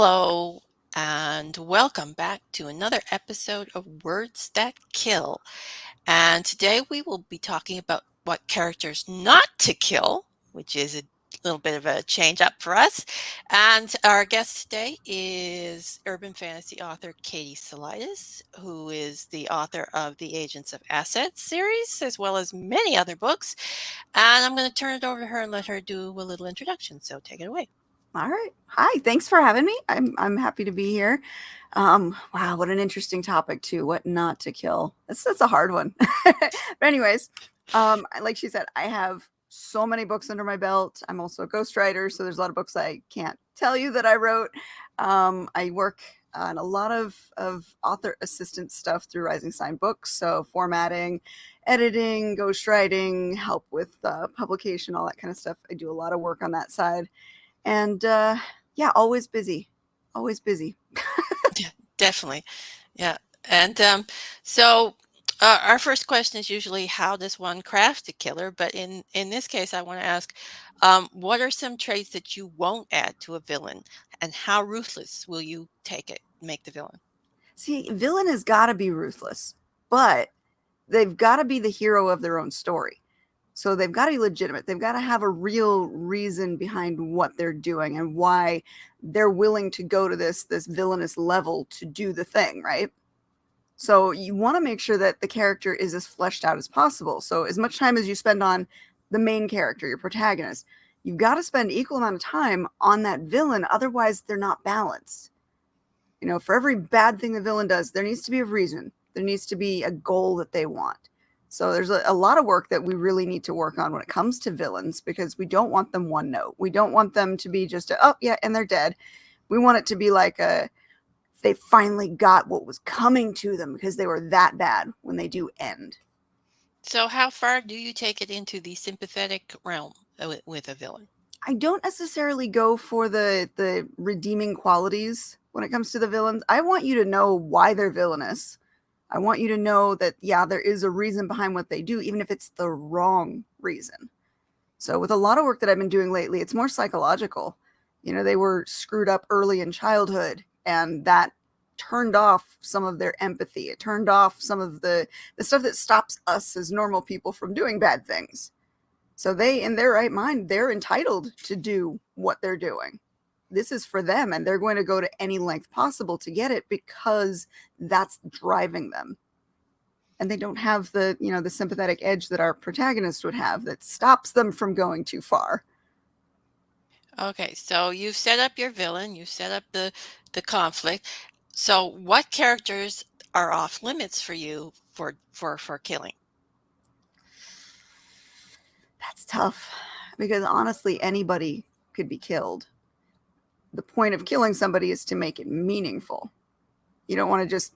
Hello, and welcome back to another episode of Words That Kill. And today we will be talking about what characters not to kill, which is a little bit of a change up for us. And our guest today is urban fantasy author Katie Salidas, who is the author of the Agents of Assets series, as well as many other books. And I'm going to turn it over to her and let her do a little introduction. So take it away. All right. Hi. Thanks for having me. I'm happy to be here. Wow, what an interesting topic too. What not to kill. That's a hard one. But anyways, like she said, I have so many books under my belt. I'm also a ghostwriter, so there's a lot of books I can't tell you that I wrote. I work on a lot of author assistant stuff through Rising Sign Books, so formatting, editing, ghostwriting, help with publication, all that kind of stuff. I do a lot of work on that side. And yeah, always busy, always busy. Yeah, definitely. Yeah. And our first question is usually how does one craft a killer? But in this case, I want to ask, what are some traits that you won't add to a villain, and how ruthless will you make the villain? See, villain has got to be ruthless, but they've got to be the hero of their own story. So they've got to be legitimate. They've got to have a real reason behind what they're doing and why they're willing to go to this villainous level to do the thing, right? So you want to make sure that the character is as fleshed out as possible. So as much time as you spend on the main character, your protagonist, you've got to spend equal amount of time on that villain. Otherwise, they're not balanced. For every bad thing the villain does, there needs to be a reason. There needs to be a goal that they want. So there's a lot of work that we really need to work on when it comes to villains because we don't want them one note. We don't want them to be just oh yeah, and they're dead. We want it to be like they finally got what was coming to them because they were that bad when they do end. So how far do you take it into the sympathetic realm with a villain? I don't necessarily go for the redeeming qualities when it comes to the villains. I want you to know why they're villainous. I want you to know that yeah, there is a reason behind what they do, even if it's the wrong reason. So with a lot of work that I've been doing lately, it's more psychological. They were screwed up early in childhood, and that turned off some of their empathy. It turned off some of the stuff that stops us as normal people from doing bad things. So they, in their right mind, they're entitled to do what they're doing. This is for them, and they're going to go to any length possible to get it because that's driving them. And they don't have the sympathetic edge that our protagonist would have that stops them from going too far. Okay, so you've set up your villain, you've set up the conflict. So what characters are off limits for you for killing? That's tough because honestly, anybody could be killed. The point of killing somebody is to make it meaningful. You don't want to just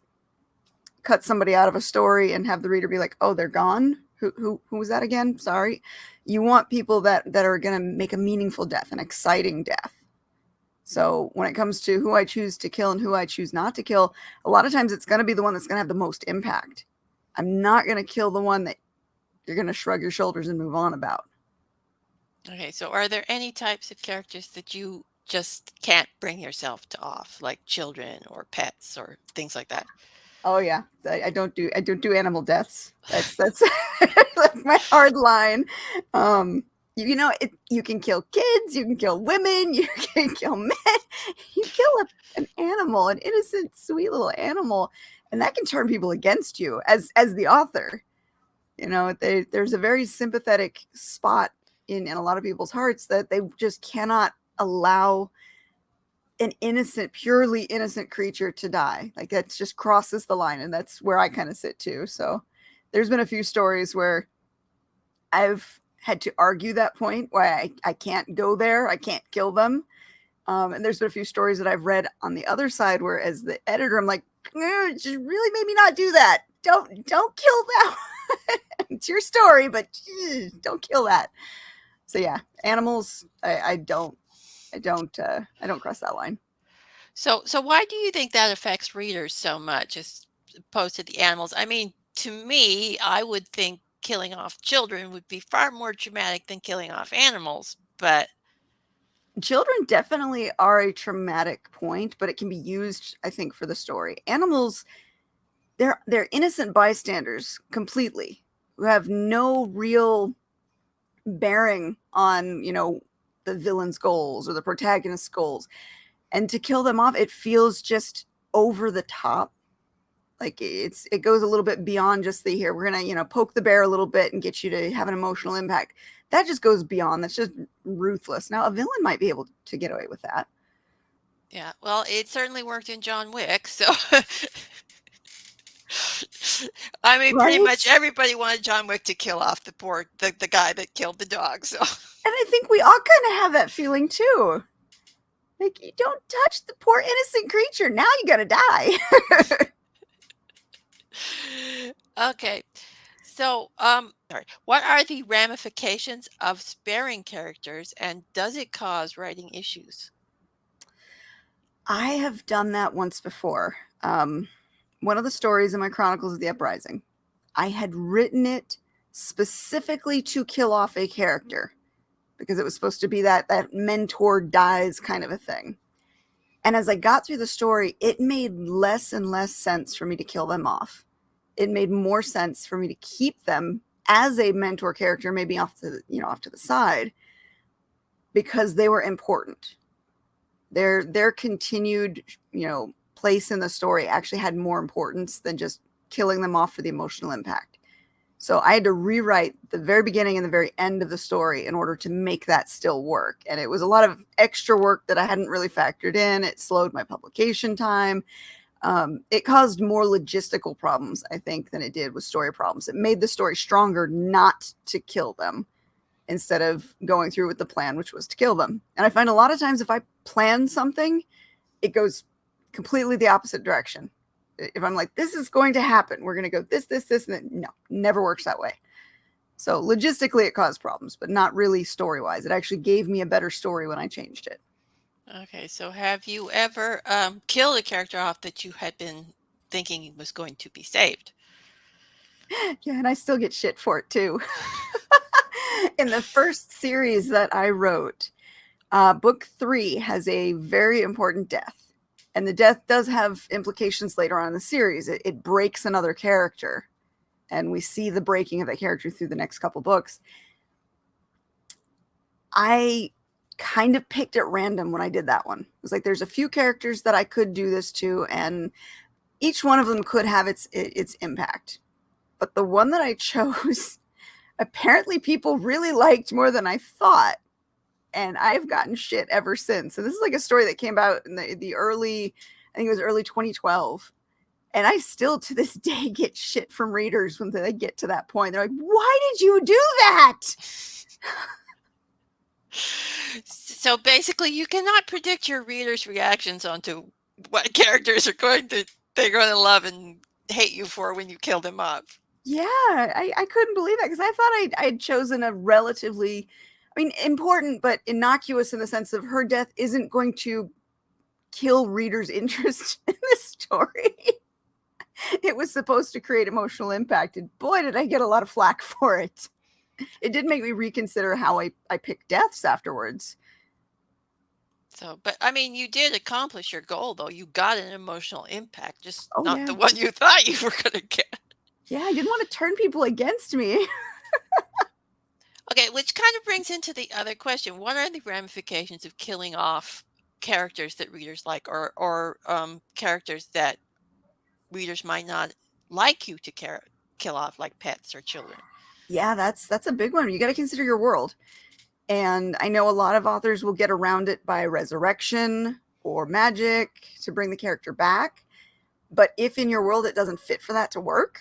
cut somebody out of a story and have the reader be like, "Oh, they're gone. Who was that again? Sorry." You want people that are going to make a meaningful death, an exciting death. So when it comes to who I choose to kill and who I choose not to kill, a lot of times it's going to be the one that's going to have the most impact. I'm not going to kill the one that you're going to shrug your shoulders and move on about. Okay, so are there any types of characters that you just can't bring yourself to off, like children or pets or things like that? Oh yeah, I don't do animal deaths. That's like my hard line. You can kill kids, you can kill women, you can kill men. You kill an animal, an innocent, sweet little animal, and that can turn people against you as the author. There's a very sympathetic spot in a lot of people's hearts that they just cannot allow an innocent, purely innocent creature to die. Like that just crosses the line, and that's where I kind of sit too. So there's been a few stories where I've had to argue that point why I can't go there, I can't kill them. And there's been a few stories that I've read on the other side where as the editor I'm like, just really made me not do that. Don't kill that. It's your story, but don't kill that. So yeah, animals I don't cross that line. So why do you think that affects readers so much as opposed to the animals? I mean, to me, I would think killing off children would be far more dramatic than killing off animals, but Children definitely are a traumatic point, but it can be used, I think, for the story. Animals, they're innocent bystanders completely, who have no real bearing on, the villain's goals or the protagonist's goals. And to kill them off, it feels just over the top. Like it goes a little bit beyond just the here we're gonna poke the bear a little bit and get you to have an emotional impact. That just goes beyond. That's just ruthless. Now a villain might be able to get away with that, Yeah, well, it certainly worked in John Wick, so I mean, pretty much right? everybody wanted John Wick to kill off the guy that killed the dog, so And I think we all kind of have that feeling too. Like you don't touch the poor innocent creature. Now you gotta die. Okay. So, sorry. What are the ramifications of sparing characters, and does it cause writing issues? I have done that once before. One of the stories in my Chronicles of the Uprising, I had written it specifically to kill off a character because it was supposed to be that mentor dies kind of a thing. And as I got through the story, it made less and less sense for me to kill them off. It made more sense for me to keep them as a mentor character, maybe off to the side, because they were important. Their continued, place in the story actually had more importance than just killing them off for the emotional impact. So I had to rewrite the very beginning and the very end of the story in order to make that still work. And it was a lot of extra work that I hadn't really factored in. It slowed my publication time. It caused more logistical problems, I think, than it did with story problems. It made the story stronger not to kill them instead of going through with the plan, which was to kill them. And I find a lot of times if I plan something, it goes completely the opposite direction. If I'm like, this is going to happen, we're going to go this, and then, no, never works that way. So logistically, it caused problems, but not really story wise. It actually gave me a better story when I changed it. Okay, so have you ever killed a character off that you had been thinking was going to be saved? Yeah, and I still get shit for it too. In the first series that I wrote, book 3 has a very important death. And the death does have implications later on in the series. It breaks another character. And we see the breaking of that character through the next couple books. I kind of picked at random when I did that one. It was like there's a few characters that I could do this to, and each one of them could have its impact. But the one that I chose, apparently people really liked more than I thought. And I've gotten shit ever since. And this is like a story that came out in the early, I think it was early 2012. And I still to this day get shit from readers when they get to that point. They're like, why did you do that? So basically, you cannot predict your readers' reactions onto what characters they're going to love and hate you for when you kill them off. Yeah, I couldn't believe that because I thought I'd chosen a relatively, I mean, important but innocuous in the sense of her death isn't going to kill readers' interest in this story. It was supposed to create emotional impact, and boy, did I get a lot of flack for it. It did make me reconsider how I picked deaths afterwards. So, but I mean, you did accomplish your goal, though. You got an emotional impact, just Oh, not yeah. the one you thought you were going to get. Yeah, I didn't want to turn people against me. Okay, which kind of brings into the other question. What are the ramifications of killing off characters that readers like, or characters that readers might not like you to kill off, like pets or children? Yeah, that's a big one. You got to consider your world. And I know a lot of authors will get around it by resurrection or magic to bring the character back. But if in your world it doesn't fit for that to work,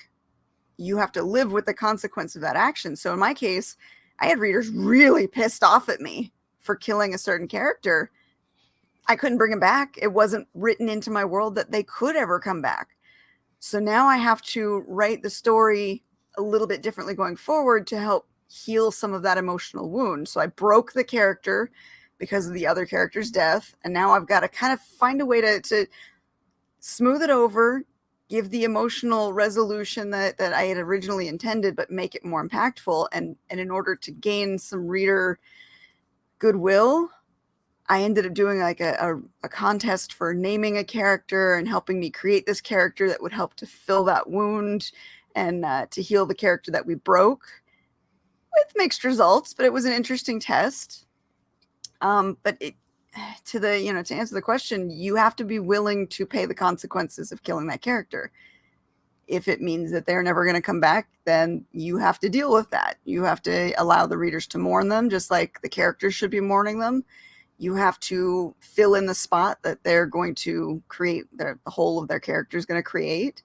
you have to live with the consequence of that action. So in my case, I had readers really pissed off at me for killing a certain character. I couldn't bring him back. It wasn't written into my world that they could ever come back. So now I have to write the story a little bit differently going forward to help heal some of that emotional wound. So I broke the character because of the other character's death. And now I've got to kind of find a way to smooth it over, give the emotional resolution that I had originally intended, but make it more impactful. And in order to gain some reader goodwill, I ended up doing like a contest for naming a character and helping me create this character that would help to fill that wound and to heal the character that we broke with mixed results, but it was an interesting test. But it, to the to answer the question, you have to be willing to pay the consequences of killing that character. If it means that they're never going to come back, then you have to deal with that. You have to allow the readers to mourn them, just like the characters should be mourning them. You have to fill in the spot that they're going to create, the whole of their character is going to create.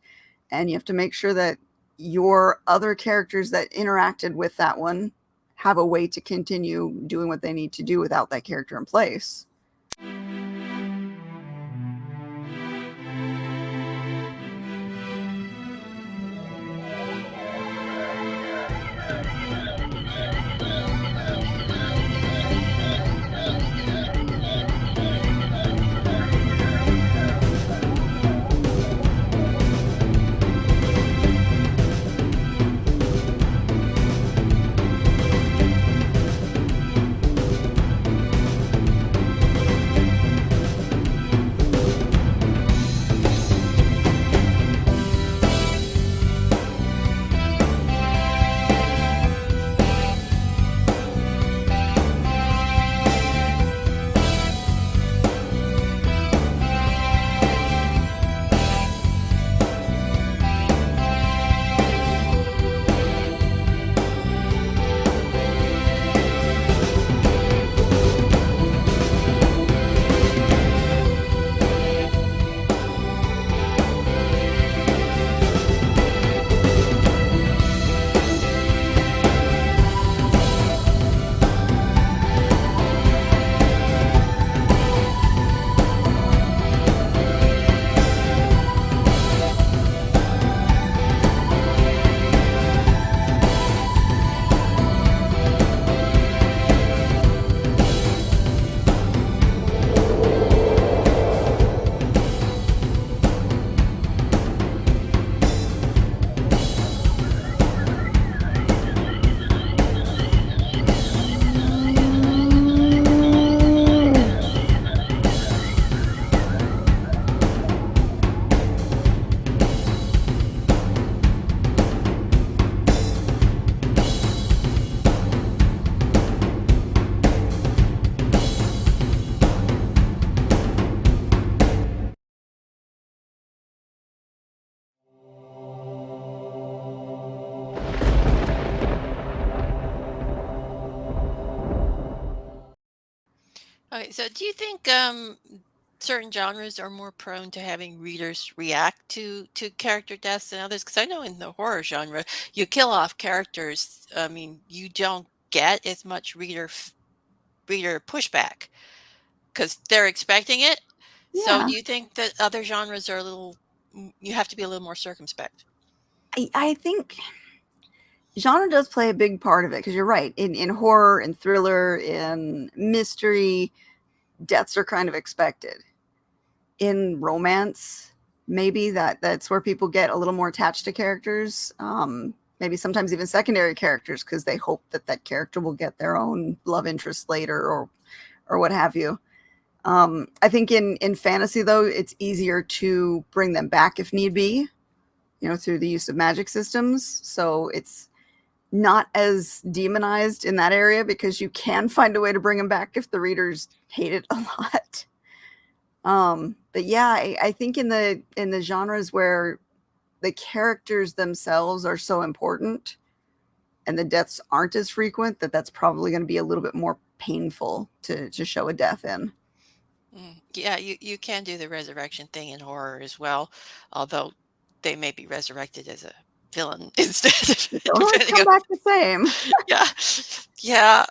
And you have to make sure that your other characters that interacted with that one have a way to continue doing what they need to do without that character in place. Okay, so do you think certain genres are more prone to having readers react to character deaths than others? Because I know in the horror genre, you kill off characters. I mean, you don't get as much reader pushback because they're expecting it. So Yeah, do you think that other genres are a little, you have to be a little more circumspect? I think genre does play a big part of it because you're right. In horror, in thriller, in mystery, deaths are kind of expected. In romance, maybe that's where people get a little more attached to characters. Maybe sometimes even secondary characters because they hope that that character will get their own love interest later or what have you. I think in fantasy though, it's easier to bring them back if need be, through the use of magic systems. So it's not as demonized in that area because you can find a way to bring them back if the readers hate it a lot. But yeah, I think in the genres where the characters themselves are so important and the deaths aren't as frequent, that's probably going to be a little bit more painful to show a death in. Yeah, you can do the resurrection thing in horror as well, although they may be resurrected as a villain instead, They don't always depending come on. back the same. Yeah, yeah.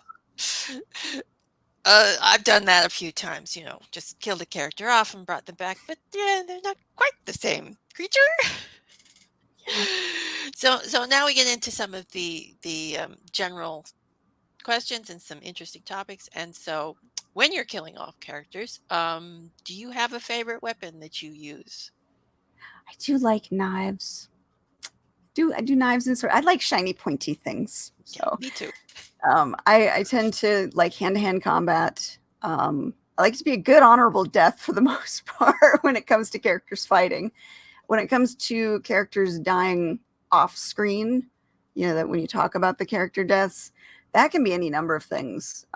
I've done that a few times, just killed a character off and brought them back, but yeah, they're not quite the same creature. Yeah. So now we get into some of the general questions and some interesting topics. And so, when you're killing off characters, do you have a favorite weapon that you use? I do like knives. I do knives and sword. I like shiny pointy things. Yeah, So me too. I tend to like hand to hand combat. I like to be a good, honorable death for the most part when it comes to characters fighting. When it comes to characters dying off screen, that when you talk about the character deaths, that can be any number of things.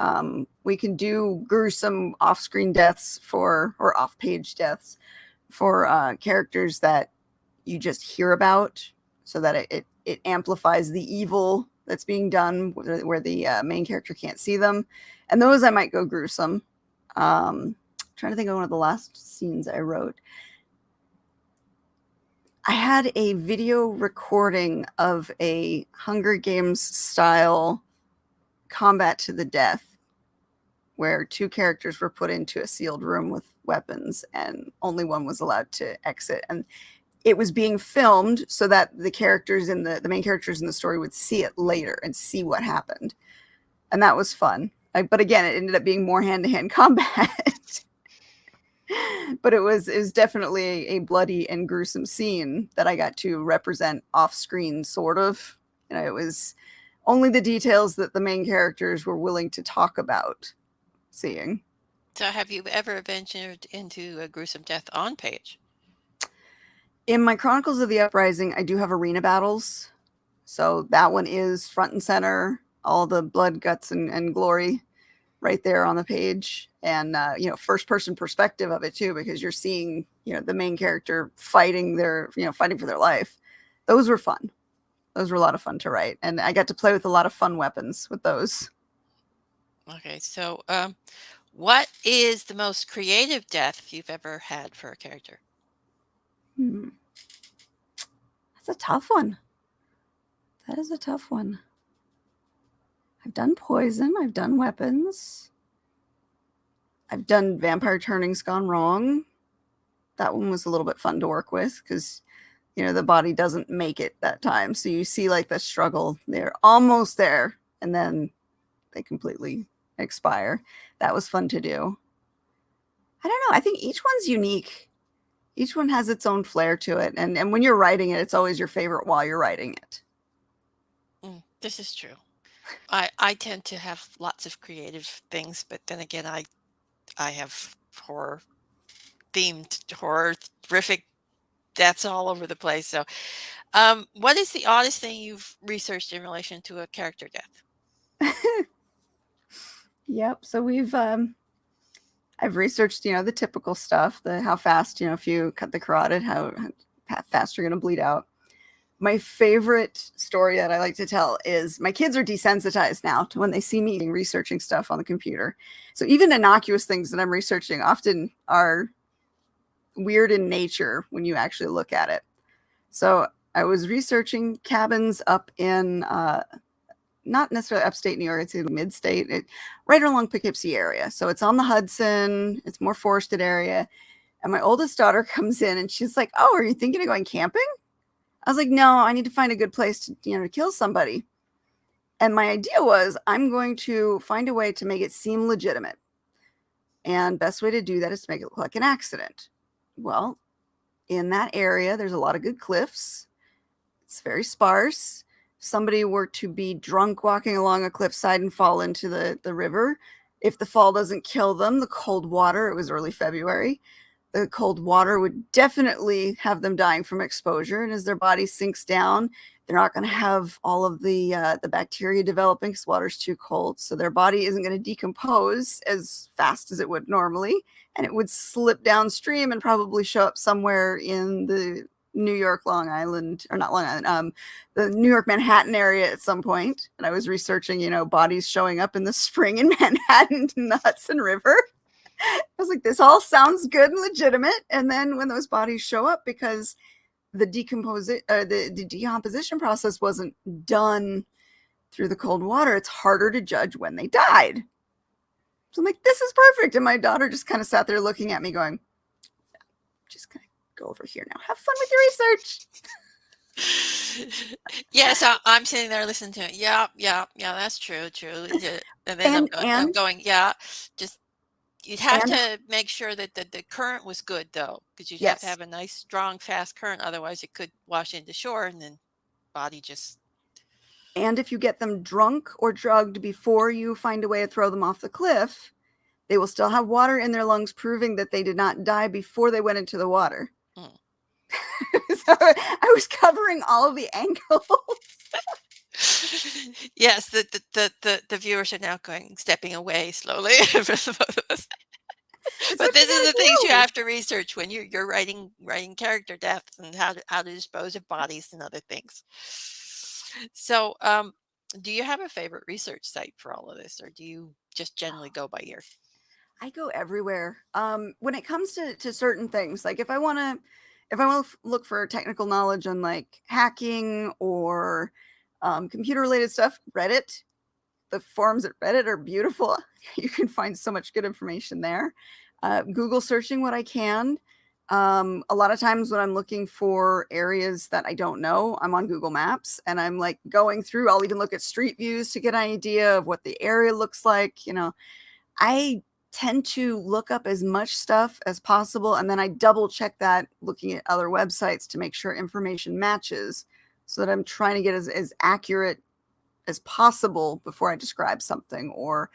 We can do gruesome off screen deaths or off page deaths for characters that you just hear about so that it amplifies the evil that's being done where the main character can't see them. And those I might go gruesome. Trying to think of one of the last scenes I wrote. I had a video recording of a Hunger Games style combat to the death where two characters were put into a sealed room with weapons and only one was allowed to exit. And it was being filmed so that the characters in the main characters in the story would see it later and see what happened. And that was fun. But again, it ended up being more hand-to-hand combat. But it was definitely a bloody and gruesome scene that I got to represent off screen, sort of. It was only the details that the main characters were willing to talk about seeing. So have you ever ventured into a gruesome death on page? In my Chronicles of the Uprising, I do have arena battles. So that one is front and center, all the blood, guts, and glory right there on the page. And, first person perspective of it too, because you're seeing, the main character fighting fighting for their life. Those were fun. Those were a lot of fun to write. And I got to play with a lot of fun weapons with those. Okay, so what is the most creative death you've ever had for a character? That's a tough one. That is a tough one. I've done poison. I've done weapons. I've done vampire turnings gone wrong. That one was a little bit fun to work with because, the body doesn't make it that time. So you see like the struggle. They're almost there and then they completely expire. That was fun to do. I don't know. I think each one's unique. Each one has its own flair to it. And when you're writing it, it's always your favorite while you're writing it. This is true. I tend to have lots of creative things, but then again, I have themed horrific deaths all over the place. So, what is the oddest thing you've researched in relation to a character death? Yep. So I've researched, the typical stuff, the how fast, if you cut the carotid, how fast you're going to bleed out. My favorite story that I like to tell is my kids are desensitized now to when they see me researching stuff on the computer. So even innocuous things that I'm researching often are weird in nature when you actually look at it. So I was researching cabins up in not necessarily upstate New York, it's in mid-state, right along Poughkeepsie area. So it's on the Hudson, it's more forested area. And my oldest daughter comes in and she's like, "Oh, are you thinking of going camping?" I was like, "No, I need to find a good place to, to kill somebody." And my idea was I'm going to find a way to make it seem legitimate. And best way to do that is to make it look like an accident. Well, in that area, there's a lot of good cliffs. It's very sparse. If somebody were to be drunk walking along a cliffside and fall into the river, if the fall doesn't kill them, the cold water, it was early February, the cold water would definitely have them dying from exposure. And as their body sinks down, they're not going to have all of the bacteria developing because water's too cold. So their body isn't going to decompose as fast as it would normally. And it would slip downstream and probably show up somewhere in the New York, Long Island, or not Long Island, the New York, Manhattan area at some point. And I was researching, bodies showing up in the spring in Manhattan in the Hudson River. I was like, this all sounds good and legitimate. And then when those bodies show up, because the decomposition process wasn't done through the cold water, it's harder to judge when they died. So I'm like, this is perfect. And my daughter just kind of sat there looking at me going, "Just kind of go over here now. Have fun with your research." Yes, I'm sitting there listening to it. Yeah, that's true. And then I'm going, yeah, just you'd have to make sure that the current was good, though, because you'd have to Yes. have a nice, strong, fast current. Otherwise, it could wash into shore and then body just. And if you get them drunk or drugged before you find a way to throw them off the cliff, They will still have water in their lungs, proving that they did not die before they went into the water. Mm. So I was covering all of the angles. Yes, the viewers are now stepping away slowly from the photos. It's But what you this is the things gotta you do. have to research when you're writing character deaths and how to dispose of bodies and other things. So, do you have a favorite research site for all of this, or do you just generally go by ear? I go everywhere. When it comes to certain things, like if I want to look for technical knowledge on like hacking or computer related stuff, Reddit. The forums at Reddit are beautiful. You can find so much good information there. Google searching what I can. A lot of times when I'm looking for areas that I don't know, I'm on Google Maps and I'm like going through. I'll even look at street views to get an idea of what the area looks like. I tend to look up as much stuff as possible and then I double check that looking at other websites to make sure information matches so that I'm trying to get as accurate as possible before I describe something or,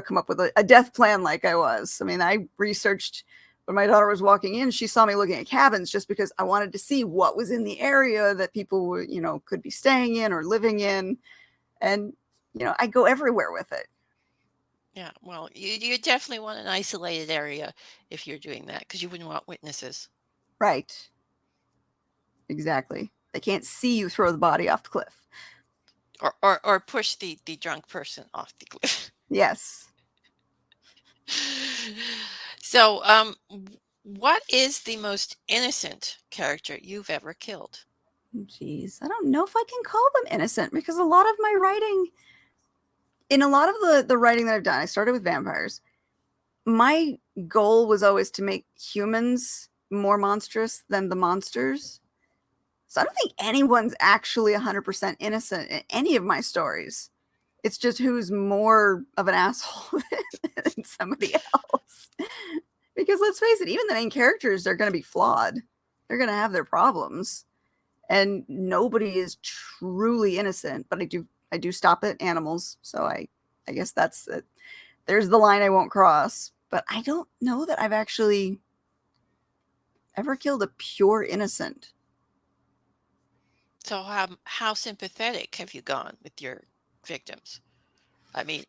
come up with a death plan like I was. I mean, I researched when my daughter was walking in, she saw me looking at cabins just because I wanted to see what was in the area that people were, could be staying in or living in. And, I go everywhere with it. Yeah, well, you definitely want an isolated area if you're doing that because you wouldn't want witnesses. Right. Exactly. They can't see you throw the body off the cliff. Or push the drunk person off the cliff. Yes. So, what is the most innocent character you've ever killed? Jeez. I don't know if I can call them innocent because a lot of my writing, in a lot of the writing that I've done, I started with vampires. My goal was always to make humans more monstrous than the monsters. So I don't think anyone's actually 100% innocent in any of my stories. It's just who's more of an asshole than somebody else. Because let's face it, even the main characters are going to be flawed. They're going to have their problems, and nobody is truly innocent. But I do stop at animals, so I guess that's it. There's the line I won't cross. But I don't know that I've actually ever killed a pure innocent. So, how sympathetic have you gone with your victims? I mean,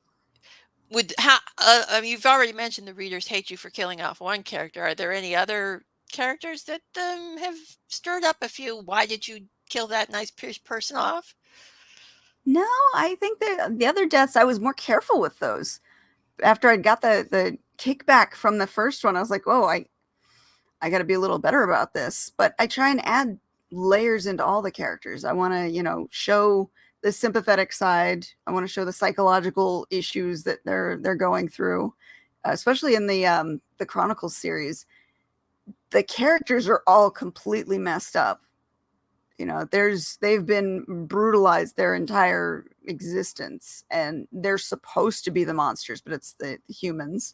you've already mentioned the readers hate you for killing off one character. Are there any other characters that have stirred up a few? Why did you kill that nice person off? No, I think that the other deaths I was more careful with those. After I got the kickback from the first one, I was like, "Whoa, I got to be a little better about this." But I try and add layers into all the characters. I want to, show the sympathetic side. I want to show the psychological issues that they're going through, especially in the Chronicles series. The characters are all completely messed up. They've been brutalized their entire existence, and they're supposed to be the monsters, but it's the humans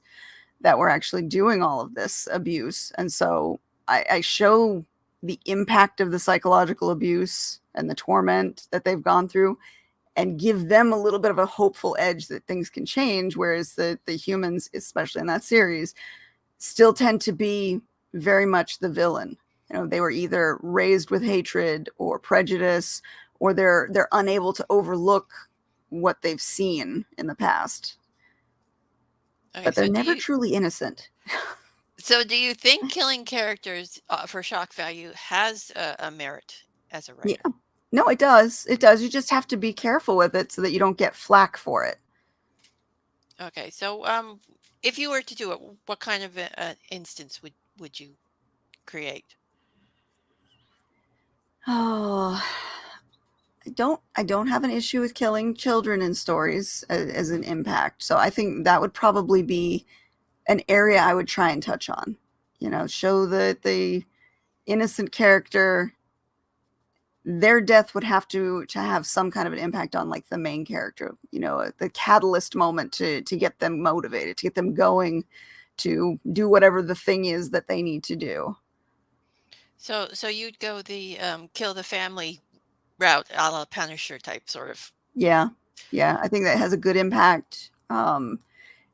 that were actually doing all of this abuse. And so I show the impact of the psychological abuse and the torment that they've gone through and give them a little bit of a hopeful edge that things can change. Whereas the humans, especially in that series, still tend to be very much the villain. They were either raised with hatred or prejudice, or they're unable to overlook what they've seen in the past. Okay, But they're never truly innocent. do you think killing characters for shock value has a merit as a Yeah. writer? No, it does. It does. You just have to be careful with it so that you don't get flack for it. Okay, so if you were to do it, what kind of instance would you create? Oh, I don't have an issue with killing children in stories as an impact. So I think that would probably be an area I would try and touch on. Show the innocent character, their death would have to have some kind of an impact on like the main character, the catalyst moment to get them motivated, to get them going, to do whatever the thing is that they need to do. So you'd go the kill the family route, a la Punisher type sort of. Yeah. Yeah, I think that has a good impact.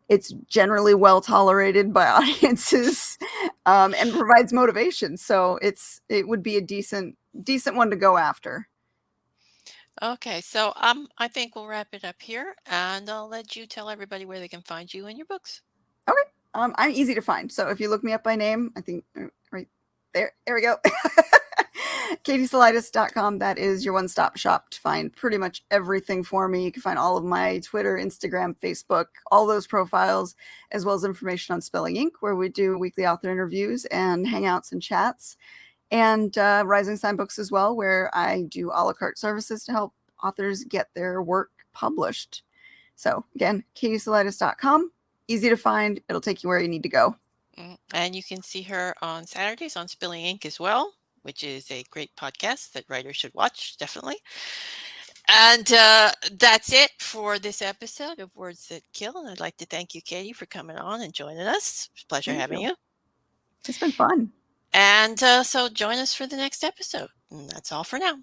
It's generally well tolerated by audiences, and provides motivation. So it would be a decent one to go after. Okay, so I think we'll wrap it up here, and I'll let you tell everybody where they can find you and your books. Okay. I'm easy to find. So if you look me up by name, I think right there we go. KatieSalidas.com. That is your one stop shop to find pretty much everything for me. You can find all of my Twitter, Instagram, Facebook, all those profiles, as well as information on Spelling Inc., where we do weekly author interviews and hangouts and chats, and Rising Sign Books as well, where I do a la carte services to help authors get their work published. So again, KatieSalidas.com. Easy to find. It'll take you where you need to go. And you can see her on Saturdays on Spilling Ink as well, which is a great podcast that writers should watch, definitely. And that's it for this episode of Words That Kill. And I'd like to thank you, Katie, for coming on and joining us. It's a pleasure Thank having you. you. It's been fun. And so join us for the next episode. And that's all for now.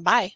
Bye.